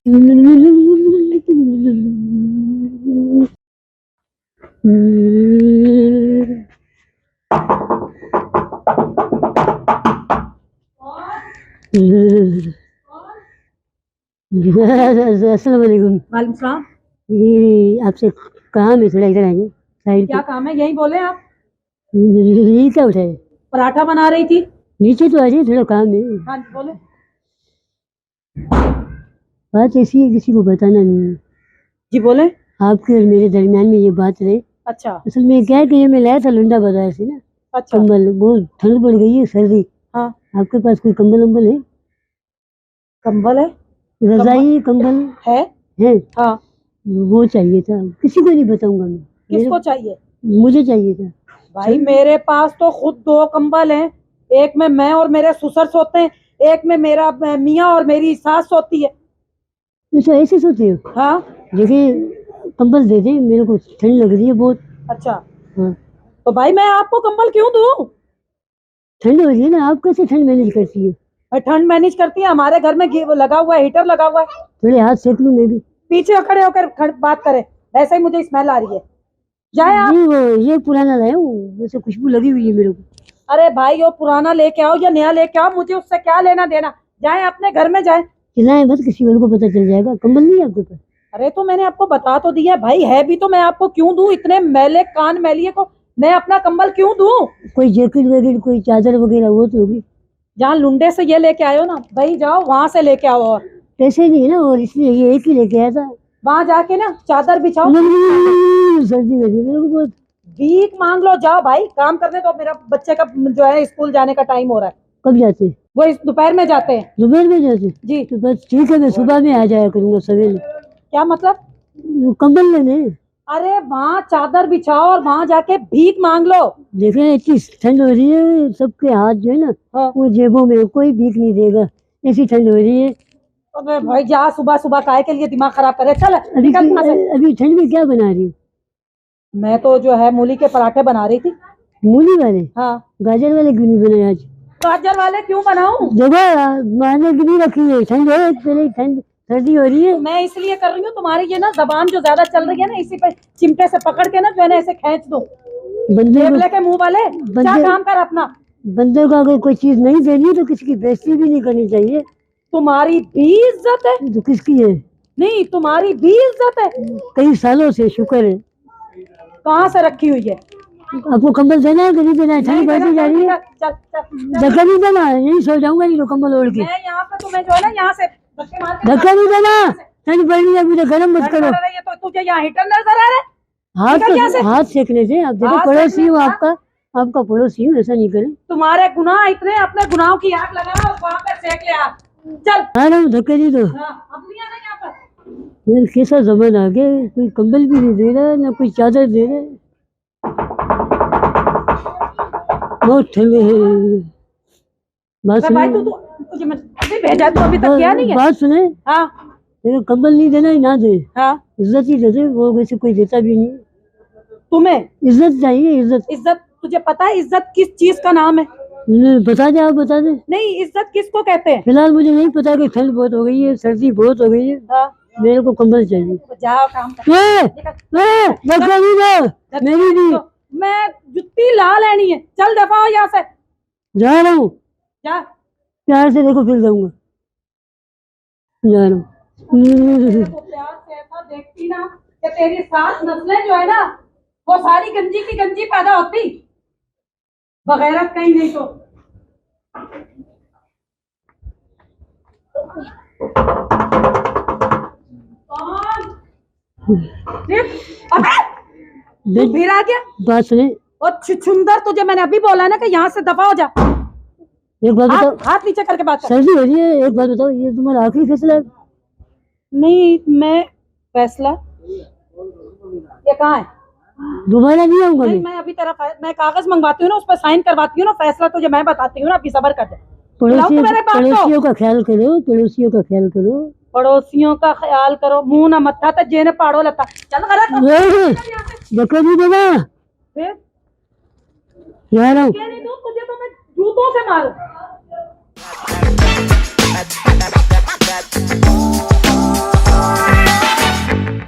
अस्सलाम वालेकुम। वालेकुम सलाम। ये आपसे काम है, थोड़ा इधर आइए साइड क्या काम है? यही बोले आप। ये क्या उठाए? पराठा बना रही थी। नीचे तो आ जाइए, थोड़ा काम है। हाँ बोले। बात ऐसी है, किसी को बताना नहीं है। जी बोले। आपके और मेरे दरमियान में ये बात रहे। अच्छा असल में क्या है कि ये मैं लाया था लुंडा बाजार से ना, अच्छा। कंबल। बहुत ठंड पड़ गई है, सर्दी। हाँ आपके पास कोई कंबल वंबल है? कंबल है। रजाई कंबल है। है? हाँ। वो चाहिए था, किसी को नहीं बताऊंगा मैं। किसको चाहिए? मुझे चाहिए था। भाई मेरे पास तो खुद 2 कंबल हैं। एक में मैं और मेरे ससुर सोते हैं, एक में मेरा मियाँ और मेरी सास सोती है। अच्छा, ऐसे सोते हो? हाँ। देखिए, कंबल दे दे, मेरे को ठंड लग रही है बहुत। अच्छा हाँ, तो भाई मैं आपको कंबल क्यों दूं? ठंड हो रही है ना, आप कैसे ठंड मैनेज करती है? भाई ठंड मैनेज करती है, हमारे घर में लगा हुआ है, हीटर लगा हुआ है। थोड़े हाथ सेक लूं मैं भी? पीछे खड़े होकर बात करें, वैसे ही मुझे स्मेल आ रही है। जाए आप। नहीं, वो ये पुराना लाया हूँ, वैसे खुशबू लगी हुई है मेरे को। अरे भाई वो पुराना लेके आओ या नया लेके आओ, मुझे उससे क्या लेना देना। जाए अपने घर में जाए। चिल्लाए मत, किसी और को पता चल जाएगा। कंबल नहीं है आपके पास? अरे तो मैंने आपको बता तो दिया भाई, है भी तो मैं आपको क्यों दूं? इतने मैले कान मैलिए को मैं अपना कंबल क्यों दूं? कोई जैकेट वैकेट, कोई चादर वगैरह वो तो होगी। जहाँ लुंडे से ये लेके आयो ना भाई, जाओ वहां से लेके आओ। और पैसे नहीं है ना, और इसलिए ये एक ही लेके आया था। वहां जाके ना चादर बिछाओ, सर्दी लगी मेरे को बहुत। भीख मांग लो। जाओ भाई काम करने दो, मेरा बच्चे का जो है स्कूल जाने का टाइम हो रहा है। कब जाते? वो इस दोपहर में जाते हैं। दोपहर में जाते? जी। तो बस ठीक है, मैं सुबह में आ जाया करूंगा सवेरे। क्या मतलब? कंबल लेने। अरे वहां चादर बिछाओ और वहां जाके भीख मांग लो। देखे, इतनी ठंड हो रही है, सबके हाथ जो है ना, हाँ। वो जेबों में, कोई भीख नहीं देगा, ऐसी ठंड हो रही है। अबे भाई जा, सुबह सुबह काहे के लिए दिमाग खराब करे? चल अभी निकल यहाँ से। अभी ठंड में क्या बना रही हूँ? मैं तो जो है मूली के पराठे बना रही थी। मूली वाले? हाँ। गाजर वाले क्यों नहीं बने आज? गाजर वाले क्यों बनाऊं? जगह मारने की नहीं रखी है, ठंड है, पहले ठंड, सर्दी हो रही है। मैं इसलिए कर रही हूँ, तुम्हारी ये ना जबान जो ज्यादा चल रही है ना, इसी पे चिमटे से पकड़ के ना जो है ना ऐसे खींच दो। बंदे देवले के मुंह वाले, क्या काम कर अपना। बंदे को अगर कोई चीज नहीं देनी तो किसी की बेइज्जती भी नहीं करनी चाहिए। तुम्हारी भी इज्जत है? तो किसकी है? नहीं तुम्हारी भी इज्जत है। कई सालों से, शुक्र है। कहाँ से रखी हुई है? आपको कंबल देना है कि नहीं देना है? ठंड बढ़ती जा रही है। चल चल चल। धक्का नहीं देना, यही सो जाऊंगा नहीं तो कंबल ओढ़ के। मैं यहाँ पे तुम्हें जो है ना यहाँ से धक्के मार के धक्का नहीं देना, ठंड बढ़ रही है, मुझे गर्म मत करो। ये तो तुझे यहाँ हीटर नजर आ रहा है? हाथ सेकने से। आप देखो, पड़ोसी हूँ आपका, आपका पड़ोसी हूँ, ऐसा नहीं करें। तुम्हारे गुनाह इतने, अपने गुनाहों की आग लगा और वहाँ पे सेक ले आग। चल आ रहा हूँ, धक्के नहीं दो। अब नहीं आना यहाँ पर। यार कैसा जमाना आ गया, कोई कंबल भी नहीं दे रहा, ना कोई चादर दे रहा। बहुत ठंड है। बात भाई सुने, तुझे मैं अभी भेजा, तू अभी तक किया नहीं है। बात सुने, हाँ देखो कंबल नहीं देना ही ना दे, हाँ। इज्जत ही दे दे, वो वैसे कोई देता भी नहीं। तुम्हें इज्जत चाहिए, इज्जत। इज्जत तुझे पता है इज्जत किस चीज का नाम है? बता दे, आप बता दे। नहीं, इज्जत किसको कहते हैं? फिलहाल मुझे नहीं पता कि ठंड बहुत हो गई है, सर्दी बहुत हो गई है। हाँ। मेरे को कंबल चाहिए। जाओ काम कर। धक्का नहीं दो, मेरी भी। मैं जुत्ती ला लेनी है, चल दफा हो यहाँ से। जा रहा हूँ, जा। प्यार से देखो, फिर जाऊंगा। जा रहा हूँ। तो प्यार से ऐसा देखती ना कि तेरी 7 नस्लें जो है ना वो सारी गंजी की गंजी पैदा होती, बगैरत कहीं नहीं तो। अबे फिर आ गया। बात सुने, और छुछुंदर, तुझे मैंने अभी बोला है ना कि यहाँ से दफा हो जा। एक बात बताओ, हाथ नीचे करके बात कर। सर्दी हो रही है, एक बात बताओ, ये तुम्हारा आखिरी फैसला है? नहीं, मैं फैसला ये कहाँ है? दोबारा नहीं आऊंगा नहीं, मैं अभी तेरा मैं कागज मंगवाती हूँ ना, उस पर साइन करवाती हूँ ना, फैसला तुझे मैं बताती हूँ ना, अभी सब्र कर जा। पड़ोसियों का ख्याल करो, पड़ोसियों का ख्याल करो। पड़ोसियों का ख्याल करो, मुंह ना मत्था तो जेने पाड़ो लता। चल धक्का नहीं देना। फिर जा रहा हूँ। तुझे तो मैं जूतों से मारूं।